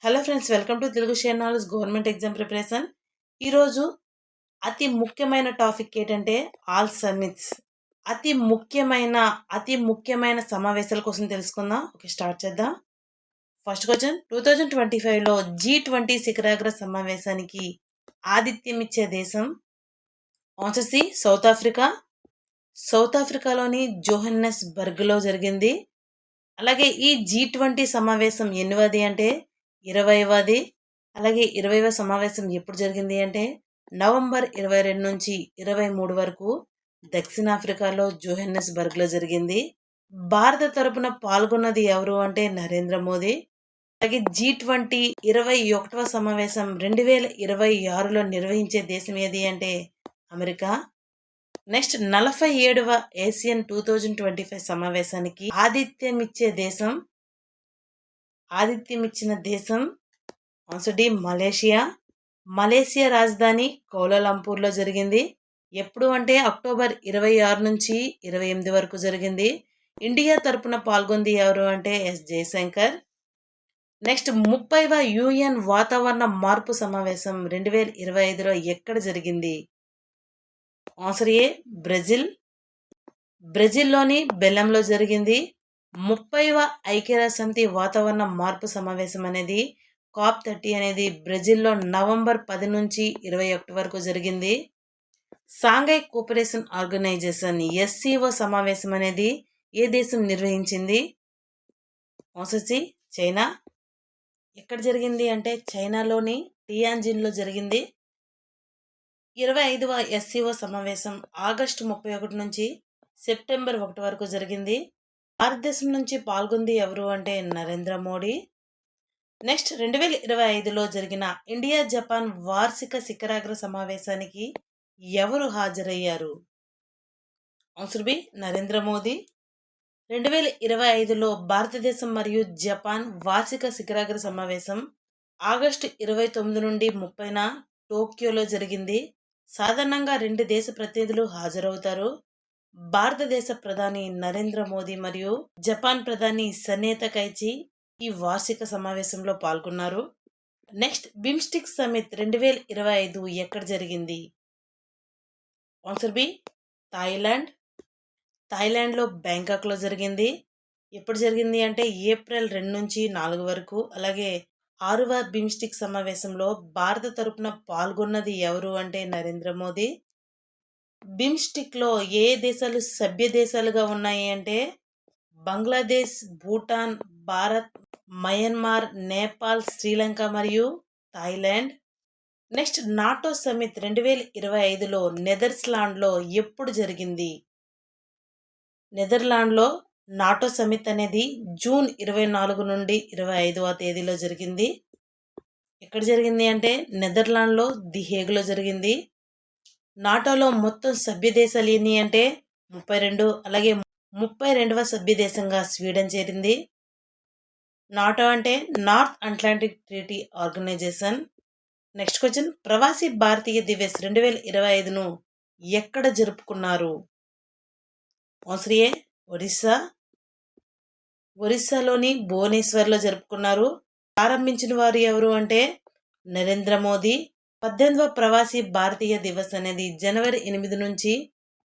Hello friends, welcome to Telugu share knowledge government exam preparation. ఈరోజు అతి ముఖ్యమైన టాపిక్ ఏంటంటే ఆల్ సమ్మిట్స్. అతి ముఖ్యమైన సమావేశాల కోసం తెలుసుకుందాం. ఓకే, స్టార్ట్ చేద్దాం. ఫస్ట్ క్వశ్చన్, 2025లో G20 శిఖరాగ్ర సమావేశానికి ఆతిథ్యం ఇచ్చే దేశం? Answer C, South Africa. South ఆఫ్రికాలోని జోహన్నెస్బర్గ్లో జరిగింది. అలాగే ఈ G20 సమావేశం ఎన్నివది అంటే 20వది. అలాగే 20వ సమావేశం ఎప్పుడు జరిగింది అంటే నవంబర్ 22 నుంచి 23 వరకు దక్షిణాఫ్రికాలో జోహన్నెస్బర్గ్లో జరిగింది. భారత తరపున పాల్గొన్నది ఎవరు అంటే నరేంద్ర మోదీ. అలాగే G20 21వ సమావేశం 2026లో నిర్వహించే దేశం ఏది అంటే అమెరికా. నెక్స్ట్ 47వ ఏసియన్ 2025 సమావేశానికి ఆతిథ్యం ఇచ్చిన దేశం ఆన్సర్ డి, మలేషియా. మలేషియా రాజధాని కౌలాలంపూర్లో జరిగింది. ఎప్పుడు అంటే అక్టోబర్ 26 నుంచి 28 వరకు జరిగింది. ఇండియా తరపున పాల్గొంది ఎవరు అంటే ఎస్ జయశంకర్. నెక్స్ట్ 30వ యుఎన్ వాతావరణ మార్పు సమావేశం 2025లో ఎక్కడ జరిగింది? ఆన్సర్ ఏ, బ్రెజిల్లోని బెల్లంలో జరిగింది. 30వ ఐక్యరాజ్యసమితి వాతావరణ మార్పు సమావేశం అనేది COP30 అనేది బ్రెజిల్లో నవంబర్ 10 నుంచి 21 వరకు జరిగింది. షాంఘై కోఆపరేషన్ ఆర్గనైజేషన్ SCO సమావేశం అనేది ఏ దేశం నిర్వహించింది? Answer C, China. ఎక్కడ జరిగింది అంటే చైనాలోని టియాన్జిన్లో జరిగింది. 25వ SCO సమావేశం ఆగస్టు 31 నుంచి సెప్టెంబర్ 1 వరకు జరిగింది. భారతదేశం నుంచి పాల్గొంది ఎవరు అంటే నరేంద్ర మోడీ. నెక్స్ట్ 2025లో జరిగిన ఇండియా జపాన్ వార్షిక శిఖరాగ్ర సమావేశానికి ఎవరు హాజరయ్యారు? Answer B, Narendra Modi. 2025లో భారతదేశం మరియు జపాన్ వార్షిక శిఖరాగ్ర సమావేశం ఆగస్టు 29 నుండి 30న టోక్యోలో జరిగింది. సాధారణంగా 2 దేశ ప్రతినిధులు హాజరవుతారు. భారతదేశ ప్రధాని నరేంద్ర మోదీ మరియు జపాన్ ప్రధాని సనే తకైచి ఈ వార్షిక సమావేశంలో పాల్గొన్నారు. నెక్స్ట్ బిమ్స్టిక్ సమిట్ 2025 ఎక్కడ జరిగింది? ఆన్సర్ బి, థాయిలాండ్లో బ్యాంకాక్లో జరిగింది. ఎప్పుడు జరిగింది అంటే ఏప్రిల్ 2 నుంచి 4 వరకు. అలాగే 6వ బిమ్స్టిక్ సమావేశంలో భారత తరపున పాల్గొన్నది ఎవరు అంటే నరేంద్ర మోదీ. బిమ్స్టిక్లో ఏ దేశాలు సభ్య దేశాలుగా ఉన్నాయి అంటే బంగ్లాదేశ్, భూటాన్, భారత్, మయన్మార్, నేపాల్, శ్రీలంక మరియు థాయిలాండ్. నెక్స్ట్ నాటో సమిట్ 2025లో నెదర్లాండ్లో ఎప్పుడు జరిగింది? నెదర్లాండ్లో నాటో సమిట్ అనేది జూన్ 24 నుండి 25వ తేదీలో జరిగింది. ఎక్కడ జరిగింది అంటే నెదర్లాండ్లో ది హేగ్లో జరిగింది. నాటోలో మొత్తం సభ్య దేశాలు ఎన్ని అంటే 32. అలాగే 32వ సభ్య దేశంగా స్వీడన్ చేరింది. నాటో అంటే north Atlantic treaty organisation. Next question, Pravasi Bharatiya Divas 2025ను ఎక్కడ జరుపుకున్నారు? ఆన్సర్ ఏ, ఒరిస్సాలోని భువనేశ్వర్లో జరుపుకున్నారు. ప్రారంభించిన వారు ఎవరు అంటే నరేంద్ర మోదీ. 18వ ప్రవాసీ భారతీయ దివస్ అనేది జనవరి 8 నుంచి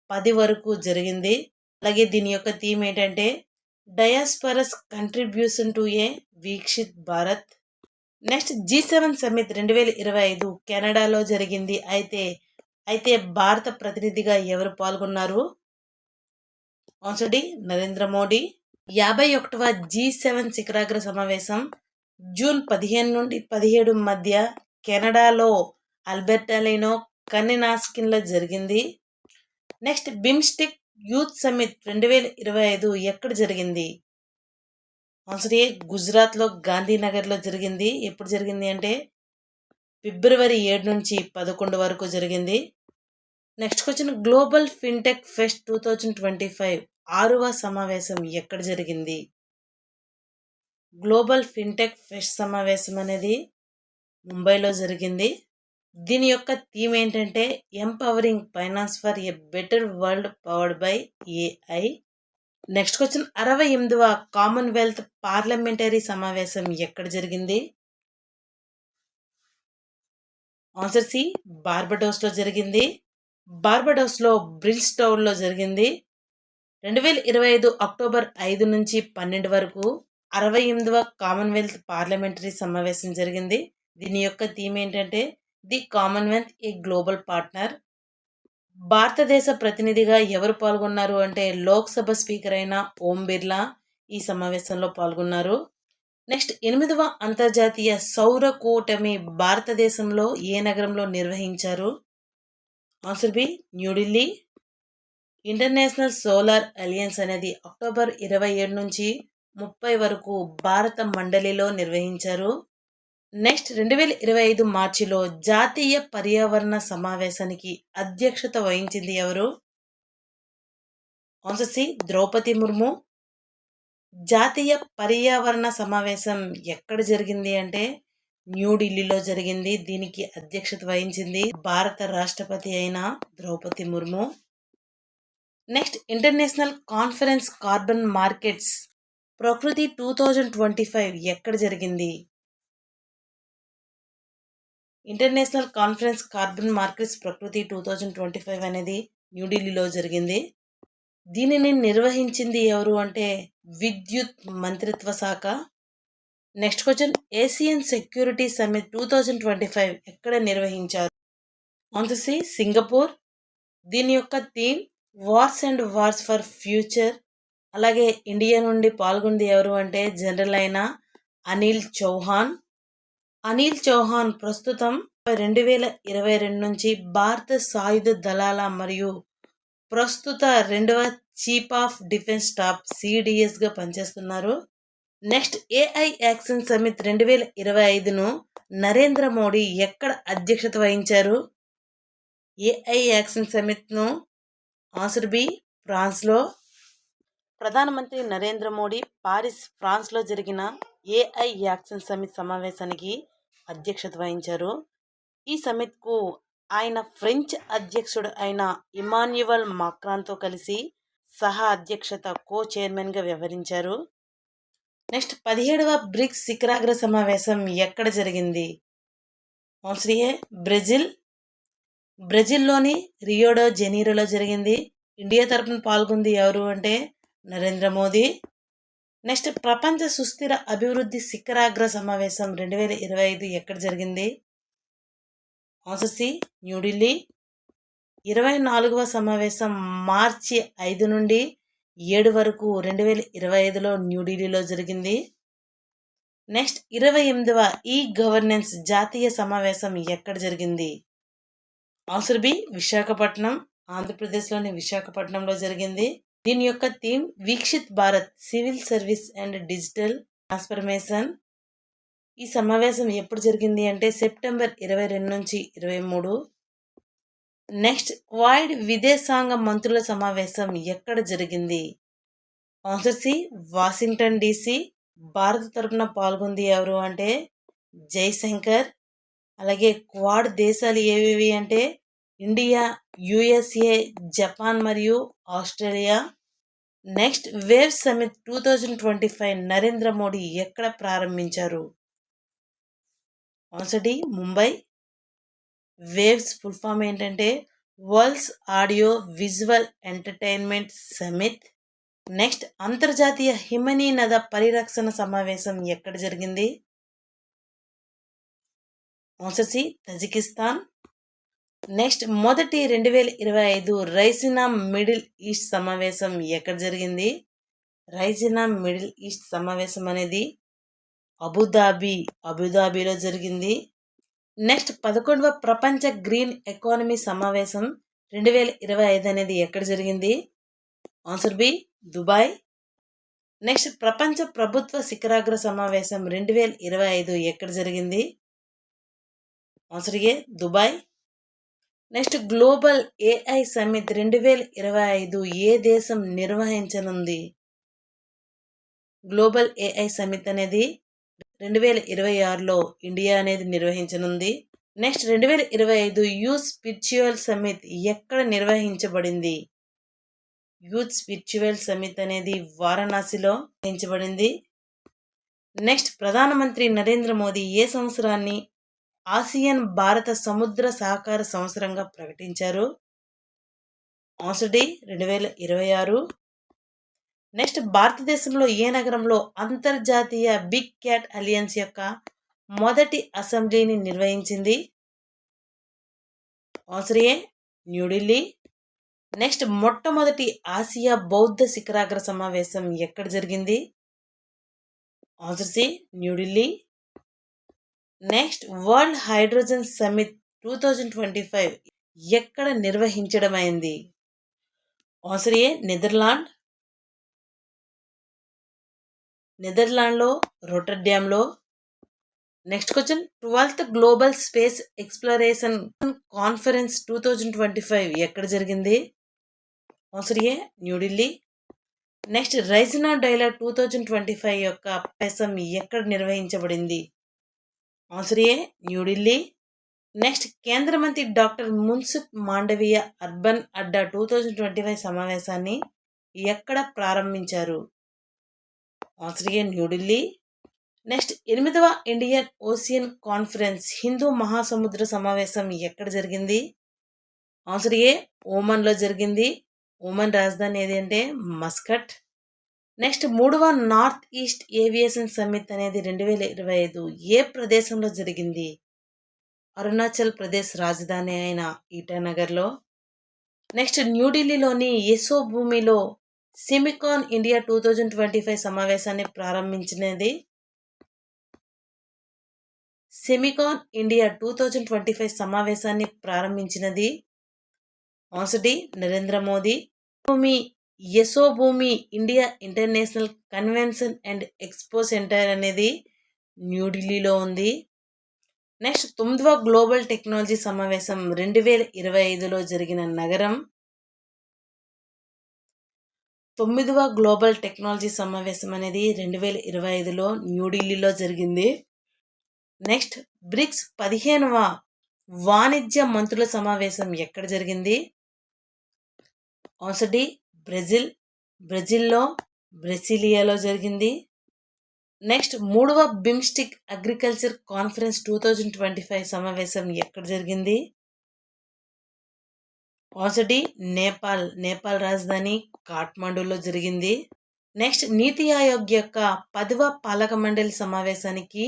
10 వరకు జరిగింది. అలాగే దీని యొక్క థీమ్ ఏంటంటే diaspora's contribution to a Viksit Bharat. Next G7 summit 2025 కెనడాలో జరిగింది. అయితే భారత ప్రతినిధిగా ఎవరు పాల్గొన్నారు? Answer D, Narendra Modi. 51వ G7 శిఖరాగ్ర సమావేశం జూన్ 15 నుండి 17 మధ్య కెనడాలో ఆల్బర్టాలో కన్నెనాస్కిన్లో జరిగింది. నెక్స్ట్ బిమ్స్టిక్ యూత్ సమిట్ 2025 ఎక్కడ జరిగింది? ఆన్సర్ ఏ, గుజరాత్లో గాంధీనగర్లో జరిగింది. ఎప్పుడు జరిగింది అంటే ఫిబ్రవరి 7 నుంచి 11 వరకు జరిగింది. Next question, global fintech pest 2025 6వ సమావేశం ఎక్కడ జరిగింది? గ్లోబల్ ఫిన్టెక్ ఫెస్ట్ సమావేశం అనేది ముంబైలో జరిగింది. దీని యొక్క థీమ్ ఏంటంటే empowering finance for a better world powered by AI. Next question, 68వ కామన్వెల్త్ పార్లమెంటరీ సమావేశం ఎక్కడ జరిగింది? ఆన్సర్ సి బార్బడోస్లో జరిగింది. బార్బడోస్లో బ్రిల్స్టౌన్లో జరిగింది. 2025 అక్టోబర్ 5 నుంచి 12 వరకు 68వ కామన్వెల్త్ పార్లమెంటరీ సమావేశం జరిగింది. దీని యొక్క థీమ్ ఏంటంటే the Commonwealth a global partner. భారతదేశ ప్రతినిధిగా ఎవరు పాల్గొన్నారు అంటే లోక్సభ స్పీకర్ అయిన ఓం బిర్లా ఈ సమావేశంలో పాల్గొన్నారు. నెక్స్ట్ 8వ అంతర్జాతీయ సౌర కూటమి భారతదేశంలో ఏ నగరంలో నిర్వహించారు? Answer B New Delhi. International solar alliance అనేది అక్టోబర్ 27 నుంచి 30 వరకు భారత మండలిలో నిర్వహించారు. నెక్స్ట్ 2025 మార్చిలో జాతీయ పర్యావరణ సమావేశానికి అధ్యక్షత వహించింది ఎవరు? Answer C Droupadi Murmu. జాతీయ పర్యావరణ సమావేశం ఎక్కడ జరిగింది అంటే న్యూఢిల్లీలో జరిగింది. దీనికి అధ్యక్షత వహించింది భారత రాష్ట్రపతి అయిన Droupadi Murmu. Next international conference carbon markets Prakriti 2025 ఎక్కడ జరిగింది? International conference carbon markets Prakriti 2025 అనేది న్యూఢిల్లీలో జరిగింది. దీనిని నిర్వహించింది ఎవరు అంటే విద్యుత్ మంత్రిత్వ శాఖ. Next question Asian Security Summit 2025 ఎక్కడ నిర్వహించారు? Answer C Singapore. దీని యొక్క theme wars and wars for future. అలాగే ఇండియా నుండి పాల్గొంది ఎవరు అంటే జనరల్ అయిన అనిల్ చౌహాన్. అనిల్ చౌహాన్ ప్రస్తుతం 2022 నుంచి భారత సాయుధ దళాల మరియు ప్రస్తుత 2వ చీఫ్ ఆఫ్ డిఫెన్స్ స్టాఫ్ సిడిఎస్గా పనిచేస్తున్నారు. నెక్స్ట్ ఏఐ యాక్షన్ సమిట్ 2025ను నరేంద్ర మోడీ ఎక్కడ అధ్యక్షత వహించారు? ఏఐ యాక్షన్ సమిట్ను ఆన్సర్ బి ఫ్రాన్స్లో. ప్రధానమంత్రి నరేంద్ర మోడీ పారిస్ ఫ్రాన్స్లో జరిగిన ఏఐ యాక్షన్ సమిట్ సమావేశానికి అధ్యక్షత వహించారు. ఈ సమిట్కు ఆయన ఫ్రెంచ్ అధ్యక్షుడు అయిన ఇమాన్యువల్ మాక్రాన్తో కలిసి సహా అధ్యక్షత కో చైర్మన్గా వ్యవహరించారు. నెక్స్ట్ 17వ బ్రిక్స్ శిఖరాగ్ర సమావేశం ఎక్కడ జరిగింది? ఆన్సర్ ఏ బ్రెజిల్. బ్రెజిల్లోని రియోడో జెనీరోలో జరిగింది. ఇండియా తరపున పాల్గొంది ఎవరు అంటే నరేంద్ర మోదీ. నెక్స్ట్ ప్రపంచ సుస్థిర అభివృద్ధి శిఖరాగ్ర సమావేశం 2025 ఎక్కడ జరిగింది? Answer C New Delhi. 24వ సమావేశం మార్చి 5 నుండి 7 వరకు 2025లో న్యూఢిల్లీలో జరిగింది. నెక్స్ట్ 28వ ఈ గవర్నెన్స్ జాతీయ సమావేశం ఎక్కడ జరిగింది? Answer B Visakhapatnam. ఆంధ్రప్రదేశ్లోని విశాఖపట్నంలో జరిగింది. దీని యొక్క theme Viksit Bharat civil service and digital transformation. ఈ సమావేశం ఎప్పుడు జరిగింది అంటే సెప్టెంబర్ 22 నుంచి 23. నెక్స్ట్ క్వాడ్ విదేశాంగ మంత్రుల సమావేశం ఎక్కడ జరిగింది? Answer C Washington DC. భారత తరపున పాల్గొంది ఎవరు అంటే జైశంకర్. అలాగే క్వాడ్ దేశాలు ఏవేవి అంటే ఇండియా, యుఎస్ఏ, జపాన్ మరియు Australia. Next wave summit 2025 Narendra Modi ఎక్కడ ప్రారంభించారు? Answer D Mumbai. Waves full form ఏంటంటే world's audio visual entertainment summit. Next అంతర్జాతీయ హిమనీ నద పరిరక్షణ సమావేశం ఎక్కడ జరిగింది? Answer C Tajikistan. నెక్స్ట్ మొదటి 2025 రైసినా మిడిల్ ఈస్ట్ సమావేశం ఎక్కడ జరిగింది? రైసినా మిడిల్ ఈస్ట్ సమావేశం అనేది అబుదాబిలో జరిగింది. నెక్స్ట్ 11వ ప్రపంచ గ్రీన్ ఎకానమీ సమావేశం 2025 అనేది ఎక్కడ జరిగింది? Answer B Dubai. నెక్స్ట్ ప్రపంచ ప్రభుత్వ శిఖరాగ్ర సమావేశం 2025 ఎక్కడ జరిగింది? Answer A Dubai. Next global AI summit 2025 ఏ దేశం నిర్వహించనుంది? గ్లోబల్ ఏఐ సమిట్ అనేది 2026లో ఇండియా అనేది నిర్వహించనుంది. నెక్స్ట్ 2025 యూత్ స్పిరిచువల్ సమిట్ ఎక్కడ నిర్వహించబడింది? యూత్ స్పిరిచువల్ సమిట్ అనేది వారణాసిలో నిర్వహించబడింది. నెక్స్ట్ ప్రధానమంత్రి నరేంద్ర మోదీ ఏ సంవత్సరాన్ని ఆసియన్ భారత సముద్ర సహకార సంవత్సరంగా ప్రకటించారు? Answer D 2026. నెక్స్ట్ భారతదేశంలో ఏ నగరంలో అంతర్జాతీయ బిగ్ క్యాట్ అలియన్స్ యొక్క మొదటి అసెంబ్లీని నిర్వహించింది? Answer A New Delhi. నెక్స్ట్ మొట్టమొదటి ఆసియా బౌద్ధ శిఖరాగ్ర సమావేశం ఎక్కడ జరిగింది? Answer C New Delhi. Next world hydrogen summit 2025 ఎక్కడ నిర్వహించడమైంది? ఆన్సర్ ఏ నెదర్లాండ్లో రొటర్డామ్లో. Next question 12th global space exploration conference 2025 ఎక్కడ జరిగింది? Answer A New Delhi. Next Raisina dialogue 2025 యొక్క ప్రసం ఎక్కడ నిర్వహించబడింది? Answer A New Delhi. నెక్స్ట్ కేంద్ర మంత్రి డాక్టర్ మున్సుఖ్ మాండవీయ అర్బన్ అడ్డా 2025 సమావేశాన్ని ఎక్కడ ప్రారంభించారు? Answer A New Delhi. నెక్స్ట్ 8వ ఇండియన్ ఓషియన్ కాన్ఫరెన్స్ హిందూ మహాసముద్ర సమావేశం ఎక్కడ జరిగింది? ఆన్సర్ ఏ ఓమన్లో జరిగింది. ఓమన్ రాజధాని ఏది అంటే మస్కట్. నెక్స్ట్ 3వ నార్త్ ఈస్ట్ ఏవియేషన్ సమ్మిట్ అనేది 2025 ఏ ప్రదేశంలో జరిగింది? అరుణాచల్ ప్రదేశ్ రాజధాని అయిన ఈటానగర్లో. నెక్స్ట్ న్యూఢిల్లీలోని యశోభూమిలో సెమికాన్ ఇండియా 2025 సమావేశాన్ని ప్రారంభించినది? సెమికాన్ ఇండియా 2025 సమావేశాన్ని ప్రారంభించినది answer D Narendra Modi. Yashobhoomi India international convention and expo centre అనేది న్యూఢిల్లీలో ఉంది. నెక్స్ట్ 9వ గ్లోబల్ టెక్నాలజీ సమావేశం 2025లో జరిగిన నగరం? 9వ గ్లోబల్ టెక్నాలజీ సమావేశం అనేది 2025లో న్యూఢిల్లీలో జరిగింది. నెక్స్ట్ బ్రిక్స్ 15వ వాణిజ్య మంత్రుల సమావేశం ఎక్కడ జరిగింది? ఆన్సర్ డి బ్రెజిల్లో బ్రెసిలియాలో జరిగింది. నెక్స్ట్ 3వ బిమ్స్టిక్ అగ్రికల్చర్ కాన్ఫరెన్స్ 2025 సమావేశం ఎక్కడ జరిగింది? ఆన్సర్ డి నేపాల్ రాజధాని కాఠ్మండూలో జరిగింది. నెక్స్ట్ నీతి ఆయోగ్ యొక్క 10వ పాలక మండలి సమావేశానికి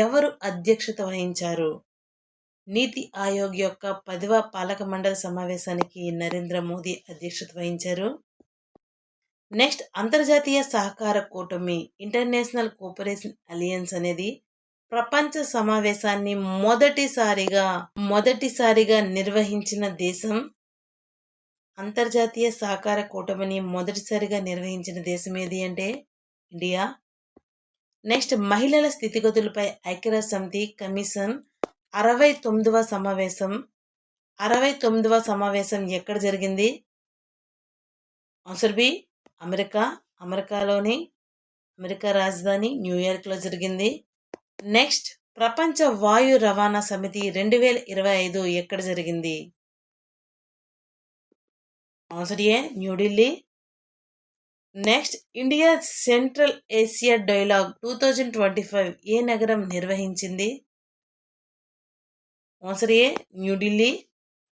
ఎవరు అధ్యక్షత వహించారు? నీతి ఆయోగ్ యొక్క 10వ పాలక మండలి సమావేశానికి నరేంద్ర మోదీ అధ్యక్షత వహించారు. నెక్స్ట్ అంతర్జాతీయ సహకార కూటమి ఇంటర్నేషనల్ కోఆపరేషన్ అలియన్స్ అనేది ప్రపంచ సమావేశాన్ని మొదటిసారిగా నిర్వహించిన దేశం? అంతర్జాతీయ సహకార కూటమిని మొదటిసారిగా నిర్వహించిన దేశం ఏది అంటే ఇండియా. నెక్స్ట్ మహిళల స్థితిగతులపై ఐక్యరాజ్య సమితి కమిషన్ 69వ సమావేశం ఎక్కడ జరిగింది? ఆన్సర్ బి అమెరికా రాజధాని న్యూయార్క్లో జరిగింది. నెక్స్ట్ ప్రపంచ వాయు రవాణా సమితి 2025 ఎక్కడ జరిగింది? Answer A New Delhi. Next India central Asia dialogue 2025 ఏ నగరం నిర్వహించింది? Answer A New Delhi.